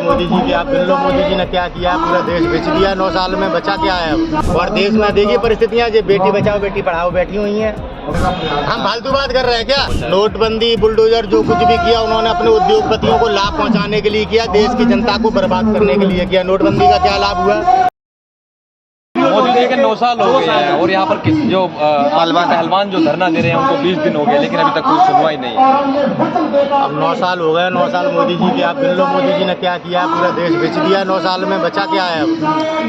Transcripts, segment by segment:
मोदी जी की। आप गिन लो मोदी जी ने क्या किया, पूरा देश बेच दिया 9 साल में, बचा क्या है अब। और देश में देखिए परिस्थितियाँ, जो बेटी बचाओ बेटी पढ़ाओ बैठी हुई हैं। हम फालतू बात कर रहे हैं क्या? नोटबंदी, बुलडोजर, जो कुछ भी किया उन्होंने अपने उद्योगपतियों को लाभ पहुंचाने के लिए किया, देश की जनता को बर्बाद करने के लिए किया। नोटबंदी का क्या लाभ हुआ? मोदी जी के 9 साल हो गए हैं और यहाँ पर जो पहलवान जो धरना दे रहे हैं उनको 20 दिन हो गए, लेकिन अभी तक कोई सुनवाई नहीं है। अब 9 साल हो गए, 9 साल मोदी जी के। आप गिन लो मोदी जी ने क्या किया, पूरा देश बेच दिया 9 साल में, बचा क्या है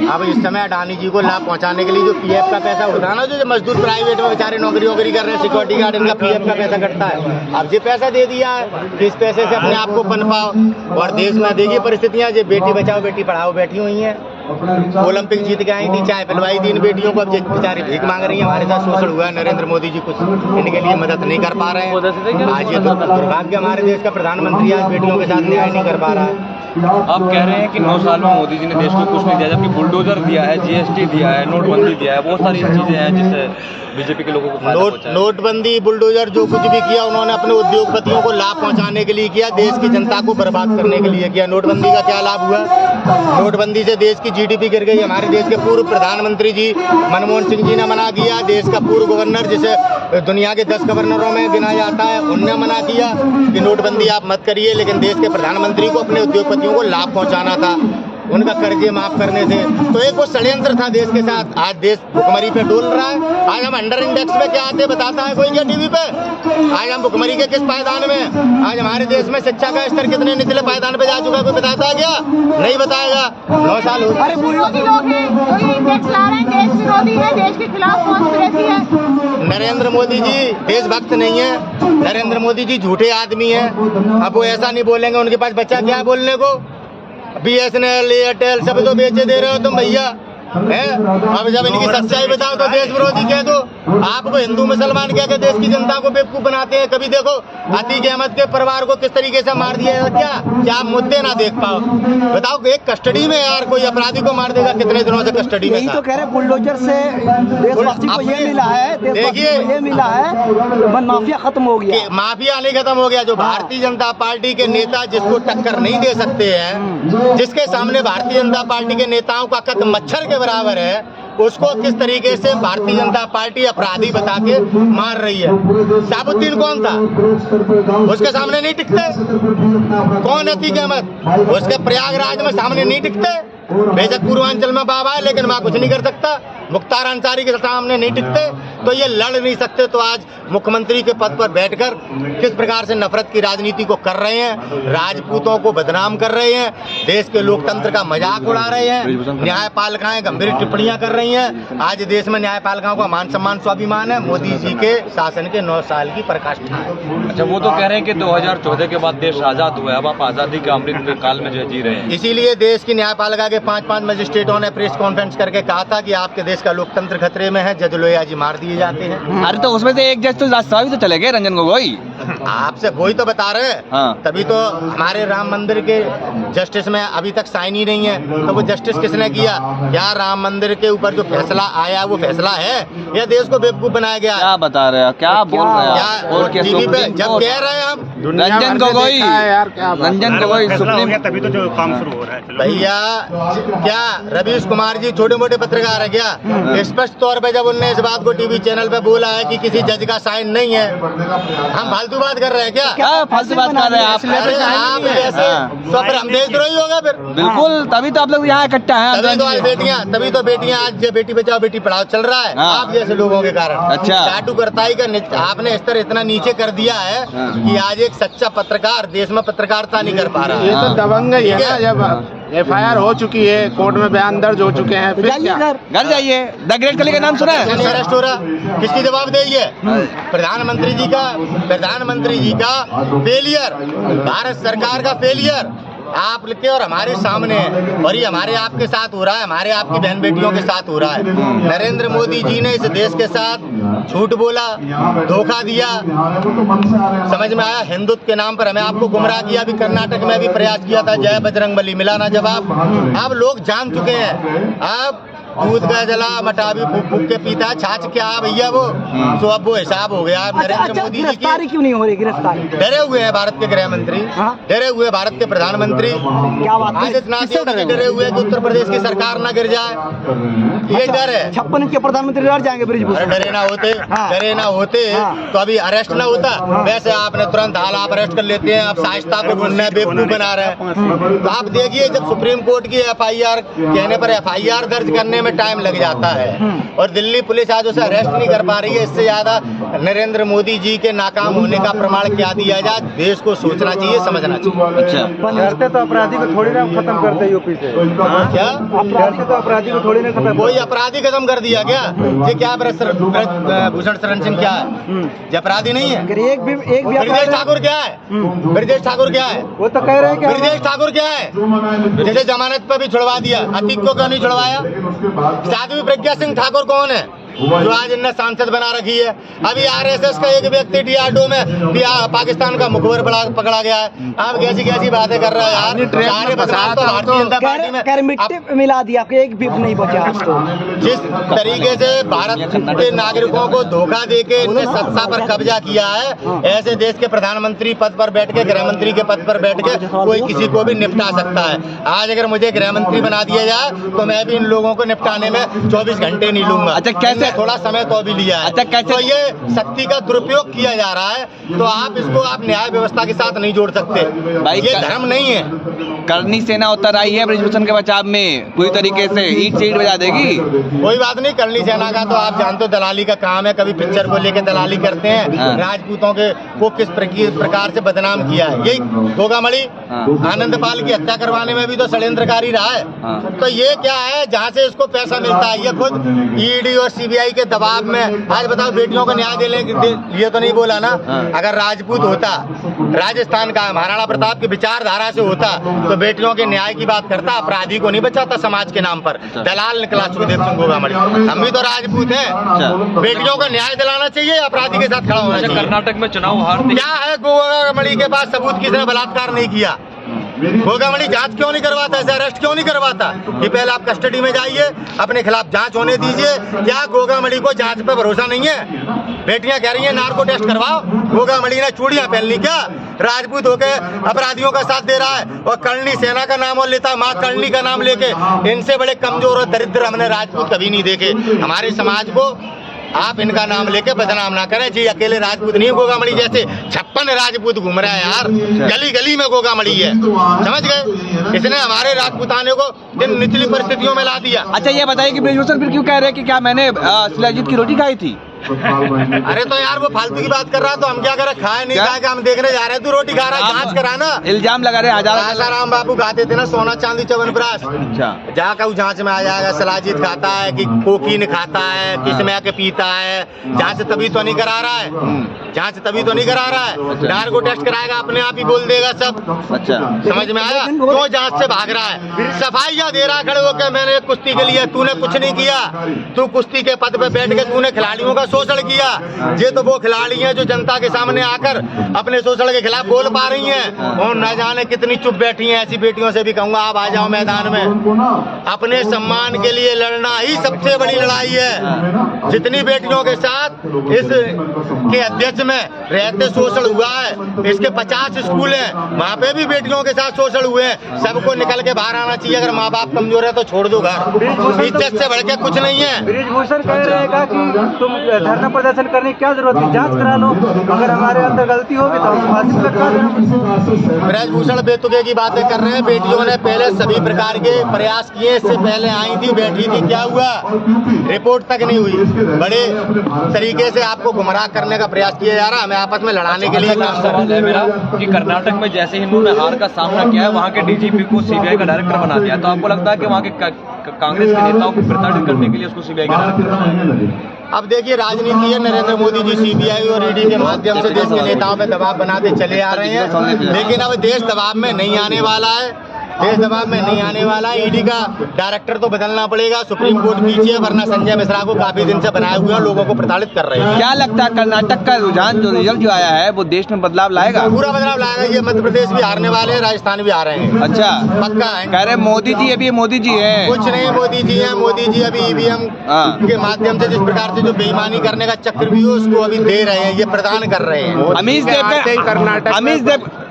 अब। इस समय अडानी जी को लाभ पहुंचाने के लिए जो पीएफ का पैसा उठा ना, जो मजदूर प्राइवेट में बेचारे नौकरी कर रहे हैं, सिक्योरिटी गार्ड, इनका पीएफ का पैसा कटता है। अब ये पैसा दे दिया है कि इस पैसे से अपने आप को पनपाओ। और देश में देखिए परिस्थितियाँ, जो बेटी बचाओ बेटी पढ़ाओ बैठी हुई हैं। ओलंपिक जीत के आई थी, चाय पिलवाई थी इन बेटियों को, अब बेचारी भीख मांग रही है। हमारे साथ शोषण हुआ है, नरेंद्र मोदी जी कुछ इनके लिए मदद नहीं कर पा रहे हैं। आज ये तो दुर्भाग्य, हमारे देश का प्रधानमंत्री आज बेटियों के साथ न्याय नहीं कर पा रहा है। आप कह रहे हैं कि 9 साल में मोदी जी ने देश को कुछ नहीं दिया, जबकि बुलडोजर दिया है, जीएसटी दिया है, नोटबंदी दिया है, बहुत सारी चीजें हैं जिससे बीजेपी के लोगों को नोटबंदी, बुलडोजर, जो कुछ भी किया उन्होंने अपने उद्योगपतियों को लाभ पहुंचाने के लिए किया, देश की जनता को बर्बाद करने के लिए किया। नोटबंदी का क्या लाभ हुआ? नोटबंदी से देश की जीडीपी गिर गई। हमारे देश के पूर्व प्रधानमंत्री जी मनमोहन सिंह जी ने मना किया, देश का पूर्व गवर्नर, जिसे दुनिया के 10 गवर्नरों में गिना जाता है, उनने मना किया कि नोटबंदी आप मत करिए। लेकिन देश के प्रधानमंत्री को अपने उद्योगपतियों को लाभ पहुंचाना था, उनका कर्जे माफ करने से। तो एक वो षड्यंत्र था देश के साथ। आज देश भुखमरी पे डोल रहा है। आज हम अंडर इंडेक्स में क्या आते बताता है कोई क्या टीवी पे? आज हम भुखमरी के किस पायदान में? आज हमारे देश में शिक्षा का स्तर कितने निचले पायदान पे जा चुका है, कोई बताता है क्या? नहीं बताएगा। 9 साल हो गए। विरोधी लोग हैं, कोई इंडेक्स ला रहे हैं, देश विरोधी है, देश के खिलाफ कॉन्स्पिरेसी है। नरेंद्र मोदी जी देशभक्त नहीं है, नरेंद्र मोदी जी झूठे आदमी है। अब वो ऐसा नहीं बोलेंगे, उनके पास बचा क्या बोलने को? BSNL, एयरटेल सब तो बेचे दे रहे हो तुम भैया, है? अब जब इनकी सच्चाई बताओ तो देश विरोधी कह दो। आपको हिंदू मुसलमान कह के देश की जनता को बेवकूफ बनाते हैं। कभी देखो अतीक अहमद के परिवार को किस तरीके से मार दिया है, क्या आप मुद्दे ना देख पाओ? बताओ, एक कस्टडी में यार कोई अपराधी को मार देगा, कितने दिनों से कस्टडी में? यही तो कह रहे बुलडोजर से देशभक्ति को ये मिला है, देखिए ये मिला है, माफिया खत्म हो गया। माफिया नहीं खत्म हो गया। जो भारतीय जनता पार्टी के नेता जिसको टक्कर नहीं दे सकते हैं, जिसके सामने भारतीय जनता पार्टी के नेताओं का कद मच्छर के बराबर है, उसको किस तरीके से भारतीय जनता पार्टी अपराधी बता के मार रही है। शाहबुद्दीन कौन था? उसके सामने नहीं टिकते। कौन है अतीक अहमद? उसके प्रयागराज में सामने नहीं टिकते। बेशक पूर्वांचल में बाबा है, लेकिन वहाँ कुछ नहीं कर सकता। मुख्तार अंसारी के सामने नहीं टिकते, तो ये लड़ नहीं सकते। तो आज मुख्यमंत्री के पद पर बैठकर किस प्रकार से नफरत की राजनीति को कर रहे हैं, राजपूतों को बदनाम कर रहे हैं, देश के लोकतंत्र का मजाक उड़ा रहे हैं, न्यायपालिकाएं गंभीर टिप्पणियां कर रही हैं। आज देश में न्यायपालिकाओं का मान सम्मान स्वाभिमान है, मोदी जी के शासन के 9 साल की पराकाष्ठा है। अच्छा, वो तो कह रहे हैं कि 2014 के बाद देश आजाद हुआ है, अब आप आजादी के अमृत काल में जो जी रहे हैं। इसीलिए देश की न्यायपालिका के 5 मजिस्ट्रेटों ने प्रेस कॉन्फ्रेंस करके कहा था कि आपके देश का लोकतंत्र खतरे में है, जज लोहिया जी मार दिए जाते हैं। अरे तो उसमें से एक जज तो राज्यसभा भी तो चले गए, रंजन गोगोई। आपसे वही तो बता रहे हैं। हाँ। तभी तो हमारे राम मंदिर के जस्टिस में अभी तक साइन ही नहीं है। तो वो जस्टिस किसने किया? क्या राम मंदिर के ऊपर जो फैसला आया वो फैसला है या देश को बेवकूफ बनाया गया? क्या बता रहे हैं, क्या बोल रहे हैं? क्या टीवी पे जब कह रहे हैं हम रंजन गोगोई, रंजन गोगोई सुप्रीम, तभी तो जो काम शुरू हो रहा है। भैया क्या रवीश कुमार जी छोटे मोटे पत्रकार है क्या? स्पष्ट तौर पे जब उनने इस बात को टीवी चैनल पे बोला है कि किसी जज का साइन नहीं है, हम फालतू बात कर रहे हैं क्या? क्या फालतू बात कर रहे हैं आप? अरे आप जैसे तो फिर हम देशद्रोही हो गए फिर। बिल्कुल, तभी तो आप लोग यहाँ इकट्ठा हैं। तभी तो बेटियां आज बेटी बचाओ बेटी पढ़ाओ चल रहा है, आप जैसे लोगों के कारण। अच्छा, चाटुकरताई का आपने स्तर इतना नीचे कर दिया है कि आज एक सच्चा पत्रकार देश में पत्रकारिता नहीं कर पा रहा है। ये तो दबंग ही है ना। जब FIR हो चुकी है, कोर्ट में बयान दर्ज हो चुके हैं, फिर क्या? घर जाइए। द ग्रेट खली का नाम सुना है? अरेस्ट हो रहा, किसकी जवाबदेही है? प्रधानमंत्री जी का फेलियर, भारत सरकार का फेलियर आप लिखे और हमारे सामने है। और ये हमारे आपके साथ हो रहा है, हमारे आपकी बहन बेटियों के साथ हो रहा है। नरेंद्र मोदी जी ने इस देश के साथ झूठ बोला, धोखा दिया, समझ में आया? हिंदुत्व के नाम पर हमें आपको गुमराह किया। अभी कर्नाटक में भी प्रयास किया था, जय बजरंगबली, मिला ना जवाब। अब लोग जान चुके हैं, अब दूध का जला मटावी फूक फूक के पीता है, छाछ क्या है भैया वो। तो अब वो हिसाब हो गया नरेंद्र मोदी जी गिरफ्तारी की। क्यों नहीं हो रही गिरफ्तारी? डरे हुए हैं भारत के गृह मंत्री, हाँ। डरे हुए हैं भारत के प्रधानमंत्री, क्या बात है? आदित्यनाथ किससे योगी डरे हुए हैं कि उत्तर प्रदेश की सरकार न गिर जाए, ये डर है। 56 इंच के प्रधानमंत्री डर जाएंगे अरे ब्रिजभूषण। डरे ना होते, हाँ। डरे ना होते हाँ। तो अभी अरेस्ट ना होता। वैसे आपने तुरंत हाल आप अरेस्ट कर लेते हैं, आप साजिशता को बेवकूफ बना रहे हैं। तो आप देखिए जब सुप्रीम कोर्ट की FIR कहने पर FIR दर्ज करने में टाइम लग जाता है और दिल्ली पुलिस आज उसे अरेस्ट नहीं कर पा रही है, इससे ज्यादा नरेंद्र मोदी जी के नाकाम होने का प्रमाण क्या दिया जाए, देश को सोचना चाहिए, समझना चाहिए। अच्छा, डरते तो अपराधी को थोड़ी ना खत्म करते यूपी से। क्या डरते तो अपराधी को थोड़ी ना खत्म। कोई अपराधी खत्म कर दिया क्या? ये क्या भूषण शरण सिंह क्या है? ये अपराधी नहीं है। एक भी ब्रजेश ठाकुर क्या है? ब्रजेश ठाकुर क्या है? वो तो कह रहे हैं कि ब्रजेश ठाकुर क्या है? जैसे जमानत पर भी छुड़वा दिया, अतीक को क्यों नहीं छुड़वाया? साध्वी प्रज्ञा सिंह ठाकुर कौन है जो आज इन्हें सांसद बना रखी है? अभी RSS का एक व्यक्ति DRDO में पाकिस्तान का मुखबिर पकड़ा गया है। आप कैसी बातें कर रहे हैं यार? सारे बदलाव तो भारतीय जनता पार्टी में मिट्टी मिला दिया, आपको एक भी नहीं बचा आपको। जिस तरीके से भारत के नागरिकों को धोखा देके इनने सत्ता पर कब्जा किया है, ऐसे देश के प्रधानमंत्री पद पर बैठ के, गृह मंत्री के पद पर बैठ के कोई किसी को भी निपटा सकता है। आज अगर मुझे गृह मंत्री बना दिया जाए तो मैं भी इन लोगों को निपटाने में 24 घंटे नहीं लूंगा। अच्छा, कैसे? थोड़ा समय तो अभी लिया है। अच्छा, कैसे? तो ये शक्ति का दुरुपयोग किया जा रहा है, तो आप इसको आप न्याय व्यवस्था के साथ नहीं जोड़ सकते भाई। ये धर्म नहीं है। करनी सेना उतर आई है ब्रिजभूषण के बचाव में, पूरी तरीके से ईट से ईट बजा देगी। कोई बात नहीं, करनी सेना का तो आप जानते हो दलाली का काम है, कभी पिक्चर को लेके दलाली करते हैं। हाँ। राजपूतों के को किस प्रकार से बदनाम किया है, यही गोगामणि हाँ। आनंदपाल की हत्या करवाने में भी तो षड्यंत्रकारी रहा है। हाँ। तो ये क्या है जहाँ से इसको पैसा मिलता है? ये खुद ED और CBI के दबाव में। आज बताओ बेटियों को न्याय देने के लिए तो नहीं बोला ना। हाँ। अगर राजपूत होता, राजस्थान का महाराणा प्रताप की विचारधारा से होता तो बेटियों के न्याय की बात करता, अपराधी को नहीं बचाता समाज के नाम पर। दलाल निकला सुखदेव सिंह गोगामणि। हम भी तो राजपूत हैं, बेटियों को न्याय दिलाना चाहिए, अपराधी के साथ खड़ा होना चाहिए। कर्नाटक में चुनाव हार क्या है गोगामणि के पास सबूत? किसने बलात्कार नहीं किया? गोगामणि जांच क्यों नहीं करवाता, ऐसे अरेस्ट क्यों नहीं करवाता कि पहले आप कस्टडी में जाइए, अपने खिलाफ जांच होने दीजिए। क्या गोगामणि को जांच पे भरोसा नहीं है? बेटियां कह रही हैं नार्को टेस्ट करवाओ, गोगामणि ने चूड़ियां पहन ली क्या? राजपूत होके अपराधियों का साथ दे रहा है और करनी सेना का नाम और लेता, माँ करनी का नाम लेके। इनसे बड़े कमजोर और दरिद्र हमने राजपूत कभी नहीं देखे। हमारे समाज को आप इनका नाम लेके बदनाम ना करें जी। अकेले राजपूत नहीं, गोगामणि जैसे 56 राजपूत घूम रहे हैं यार, गली गली में गोगामणि है, समझ गए? इसने हमारे राजपूताने को इन निचली परिस्थितियों में ला दिया। अच्छा, ये बताइए कि ब्रिजभूषण फिर क्यों कह रहे हैं कि क्या मैंने शिलाजीत की रोटी खाई थी? अरे तो यार वो फालतू की बात कर रहा है, तो हम क्या करें? खाए नहीं खाए हम देखने जा रहे हैं, तू रोटी खा रहा है, जांच कराना। इल्जाम लगा रहे आसाराम बाबू खाते थे ना सोना चांदी च्यवनप्राश। अच्छा, जाकर जांच में आ जाएगा शिलाजीत खाता है कि कोकीन खाता है, किसमें आके पीता है। जांच तभी तो नहीं करा रहा है, जांच तभी तो नहीं करा रहा है। नार्को टेस्ट कराएगा, अपने आप ही बोल देगा सब। अच्छा, समझ में आया? क्यों जांच से भाग रहा है? सफाइयां दे रहा खड़े होकर, मैंने कुश्ती के लिए, तूने कुछ नहीं किया। तू कुश्ती के पद पे बैठ के तूने खिलाड़ियों का शोषण किया। ये तो वो खिलाड़ी हैं जो जनता के सामने आकर अपने शोषण के खिलाफ बोल पा रही हैं, और न जाने कितनी चुप बैठी हैं। ऐसी बेटियों से भी कहूंगा आप आ जाओ मैदान में। अपने सम्मान के लिए लड़ना ही सबसे बड़ी लड़ाई है। जितनी बेटियों के साथ इस के अध्यक्ष में रहते शोषण हुआ है, इसके 50 स्कूल हैं, वहाँ पे भी बेटियों के साथ शोषण हुए हैं। सबको निकल के बाहर आना चाहिए। अगर माँ बाप कमजोर है तो छोड़ दो घर, इज्जत से बढ़ के कुछ नहीं है। ब्रिजभूषण कह रहेगा कि तुम धरना प्रदर्शन करने की क्या जरूरत है, जांच करा लो, अगर हमारे अंदर गलती होगी तो हम फांसी पे लटका देना। ब्रजभूषण बेतुके की बातें कर रहे हैं। बेटियों ने पहले सभी प्रकार के प्रयास किए, इससे पहले आई थी, बैठी थी, क्या हुआ? रिपोर्ट तक नहीं हुई। बड़े तरीके से आपको गुमराह करने का प्रयास किया जा रहा है, हमें आपस में लड़ाने के लिए। सवाल है मेरा कि कर्नाटक में जैसे ही इन्होंने हार का सामना किया है, वहाँ के DGP को CBI का डायरेक्टर बना दिया, तो आपको लगता है कि वहाँ के कांग्रेस के नेताओं को प्रताड़ित करने के लिए उसको CBI का डायरेक्टर बनाया? अब देखिए राजनीति है, नरेंद्र मोदी जी CBI और ED के माध्यम से देश के नेताओं पे दबाव बनाते चले आ रहे हैं, लेकिन अब देश दबाव में नहीं आने वाला है। देश दबाव में नहीं आने वाला। ईडी का डायरेक्टर तो बदलना पड़ेगा, सुप्रीम कोर्ट कीजिए, वरना संजय मिश्रा को काफी दिन से बनाए हुए लोगों को प्रताड़ित कर रहे हैं। क्या लगता है कर्नाटक का रुझान जो रिजल्ट जो आया है वो देश में बदलाव लाएगा? पूरा बदलाव लाएगा। ये मध्य प्रदेश भी हारने वाले हैं, राजस्थान भी आ रहे हैं, अच्छा पक्का है। कह रहे मोदी जी अभी मोदी जी हैं। कुछ नहीं, मोदी जी हैं। मोदी जी अभी ईवीएम के माध्यम से जिस प्रकार से जो बेईमानी करने का चक्रव्यूह उसको अभी दे रहे हैं, ये प्रदान कर रहे हैं।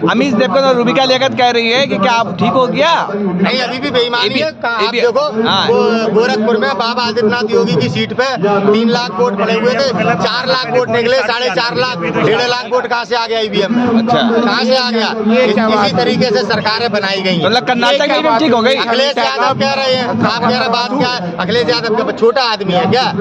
अमीश देव को तो रूबिका लियाकत कह रही है कि क्या आप ठीक हो गया? नहीं, अभी भी बेईमानी है। आप देखो, वो गोरखपुर में बाबा आदित्यनाथ योगी की सीट पे 3 लाख वोट पड़े हुए थे, 4 लाख वोट निकले, 4.5 लाख 1.5 लाख वोट कहाँ से आ गया ईवीएम में? अच्छा, कहाँ से आ गया? इसी तरीके से सरकारें बनाई गई हैं। मतलब कर्नाटक में ठीक हो गई। अखिलेश यादव कह रहे हैं, आप कह रहे बात क्या है? अखिलेश यादव का छोटा आदमी है क्या?